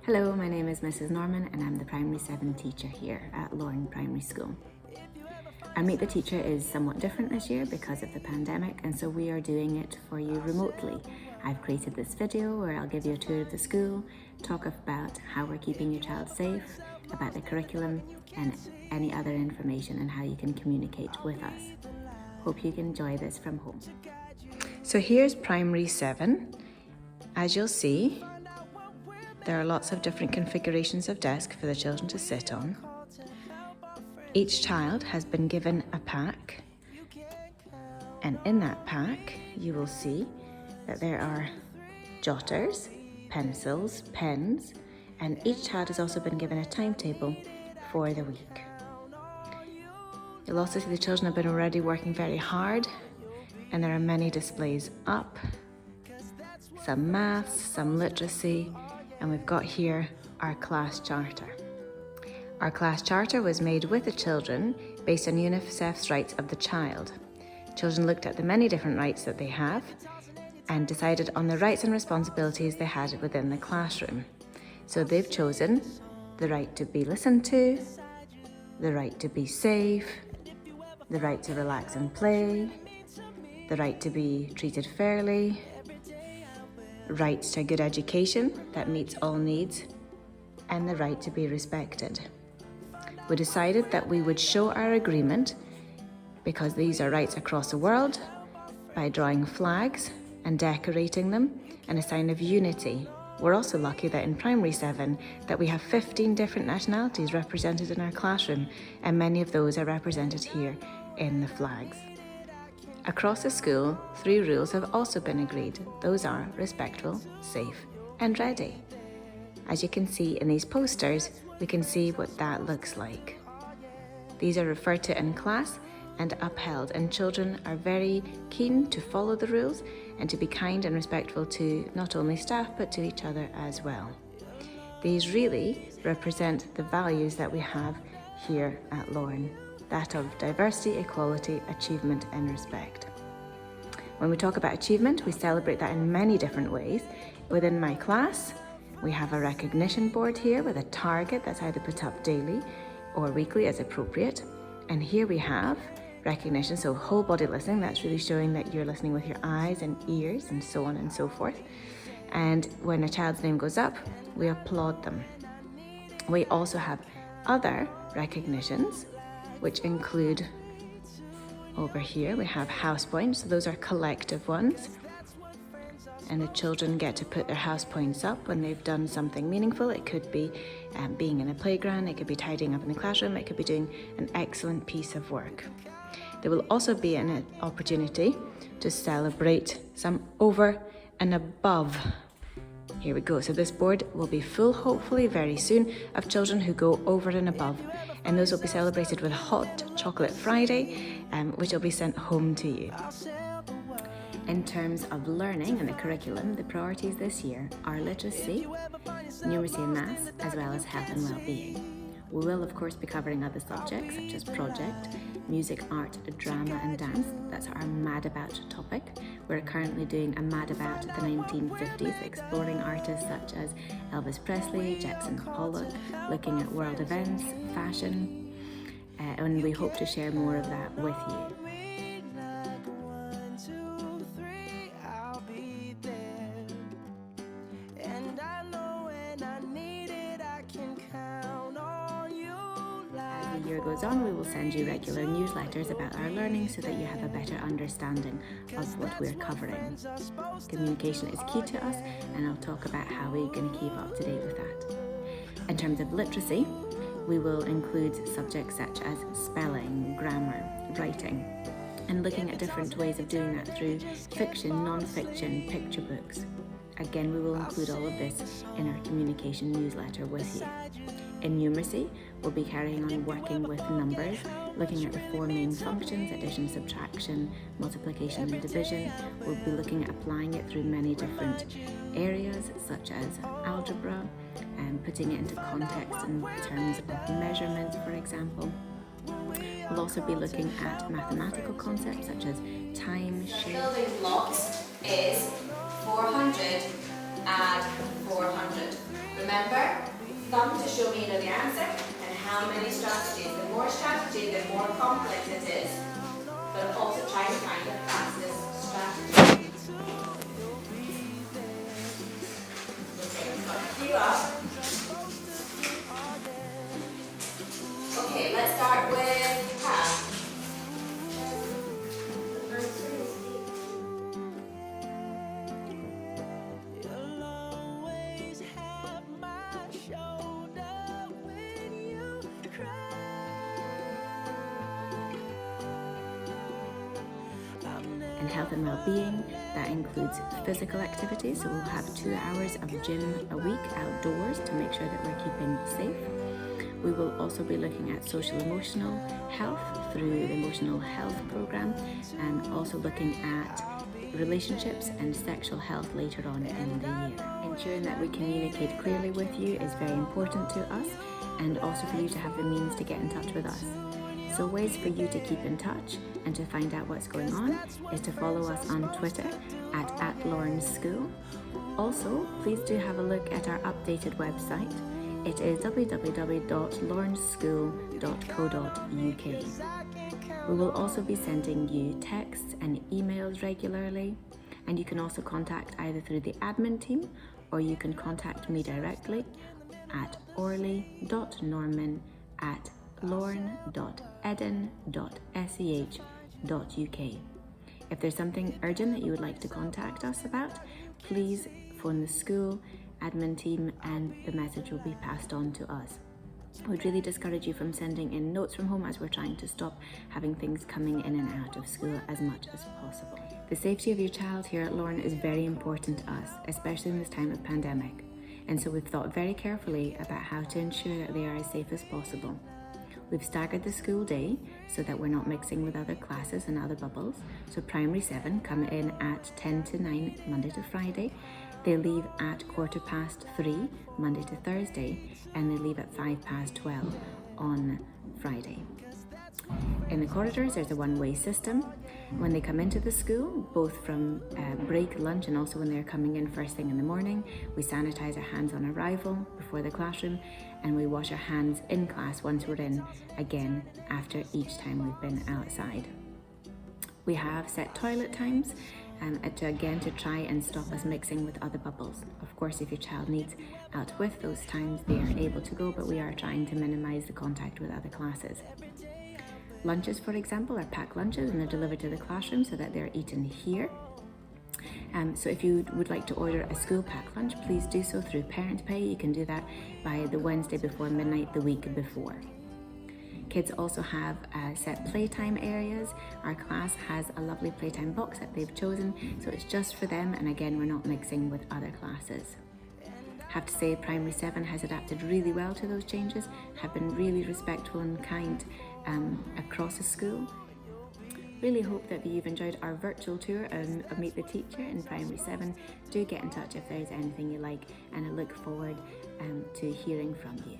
Hello, my name is Mrs. Norman and I'm the Primary 7 teacher here at Lorne Primary School. Our Meet the Teacher is somewhat different this year because of the pandemic, and so we are doing it for you remotely. I've created this video where I'll give you a tour of the school, talk about how we're keeping your child safe, about the curriculum and any other information and how you can communicate with us. Hope you can enjoy this from home. So here's Primary 7. As you'll see, there are lots of different configurations of desk for the children to sit on. Each child has been given a pack, and in that pack you will see that there are jotters, pencils, pens, and each child has also been given a timetable for the week. You'll also see the children have been already working very hard, and there are many displays up, some maths, some literacy, and we've got here our class charter. Our class charter was made with the children based on UNICEF's rights of the child. Children looked at the many different rights that they have and decided on the rights and responsibilities they had within the classroom. So they've chosen the right to be listened to, the right to be safe, the right to relax and play, the right to be treated fairly, rights to a good education that meets all needs, and the right to be respected. We decided that we would show our agreement, because these are rights across the world, by drawing flags and decorating them in a sign of unity. We're also lucky that in Primary 7 that we have 15 different nationalities represented in our classroom, and many of those are represented here in the flags. Across the school, 3 rules have also been agreed. Those are respectful, safe, and ready. As you can see in these posters, we can see what that looks like. These are referred to in class and upheld, and children are very keen to follow the rules and to be kind and respectful to not only staff but to each other as well. These really represent the values that we have here at Lorne. That of diversity, equality, achievement and respect. When we talk about achievement, we celebrate that in many different ways. Within my class, we have a recognition board here with a target that's either put up daily or weekly as appropriate. And here we have recognition, so whole body listening, that's really showing that you're listening with your eyes and ears and so on and so forth. And when a child's name goes up, we applaud them. We also have other recognitions, which include, over here we have house points, so those are collective ones, and the children get to put their house points up when they've done something meaningful. It could be being in a playground, it could be tidying up in the classroom, it could be doing an excellent piece of work. There will also be an opportunity to celebrate some over and above. Here we go. So this board will be full, hopefully very soon, of children who go over and above. And those will be celebrated with Hot Chocolate Friday, which will be sent home to you. In terms of learning and the curriculum, the priorities this year are literacy, numeracy and maths, as well as health and well-being. We will of course be covering other subjects such as project, music, art, drama and dance. That's our Mad About topic. We're currently doing a Mad About the 1950s, exploring artists such as Elvis Presley, Jackson Pollock, looking at world events, fashion, and we hope to share more of that with you. As the year goes on, we will send you regular newsletters about our learning so that you have a better understanding of what we're covering. Communication is key to us, and I'll talk about how we're going to keep up to date with that. In terms of literacy, we will include subjects such as spelling, grammar, writing, and looking at different ways of doing that through fiction, non-fiction, picture books. Again, we will include all of this in our communication newsletter with you. In numeracy, we'll be carrying on working with numbers, looking at the 4 main functions: addition, subtraction, multiplication and division. We'll be looking at applying it through many different areas such as algebra, and putting it into context in terms of measurement, for example. We'll also be looking at mathematical concepts such as time, shape. Building blocks is 400 add 400. Remember, thumb to show me you know the answer, and how many strategies. The more strategy, the more complex it is, but also try to find the fastest strategy. Okay, I'm going to queue up. Okay, let's start with half. And health and well-being, that includes physical activities, so we'll have 2 hours of gym a week outdoors to make sure that we're keeping safe. We will also be looking at social emotional health through the emotional health program, and also looking at relationships and sexual health later on in the year. Ensuring that we communicate clearly with you is very important to us, and also for you to have the means to get in touch with us. So ways for you to keep in touch and to find out what's going on is to follow us on Twitter at Lauren School. Also, please do have a look at our updated website. It is www.laurenschool.co.uk. We will also be sending you texts and emails regularly, and you can also contact either through the admin team, or you can contact me directly at orly.norman@lauren.eden.sch.uk. If there's something urgent that you would like to contact us about, please phone the school admin team and the message will be passed on to us. We'd really discourage you from sending in notes from home, as we're trying to stop having things coming in and out of school as much as possible. The safety of your child here at Lauren is very important to us, especially in this time of pandemic. And so we've thought very carefully about how to ensure that they are as safe as possible. We've staggered the school day so that we're not mixing with other classes and other bubbles. So primary 7 come in at 10 to 9 Monday to Friday. They leave at 3:15 Monday to Thursday, and they leave at 12:05 on Friday. In the corridors, there's a one-way system. When they come into the school, both from break, lunch, and also when they're coming in first thing in the morning, we sanitize our hands on arrival before the classroom, and we wash our hands in class once we're in again after each time we've been outside. We have set toilet times to try and stop us mixing with other bubbles. Of course, if your child needs out with those times, they are able to go, but we are trying to minimize the contact with other classes. Lunches, for example, are packed lunches, and they're delivered to the classroom so that they're eaten here. So if you would like to order a school packed lunch, please do so through Parent Pay. You can do that by the Wednesday before midnight the week before. Kids also have set playtime areas. Our class has a lovely playtime box that they've chosen, so it's just for them, and again, we're not mixing with other classes. Have to say, primary 7 has adapted really well to those changes, have been really respectful and kind across the school. Really hope that you've enjoyed our virtual tour of Meet the Teacher in primary 7. Do get in touch if there's anything you like, and I look forward to hearing from you.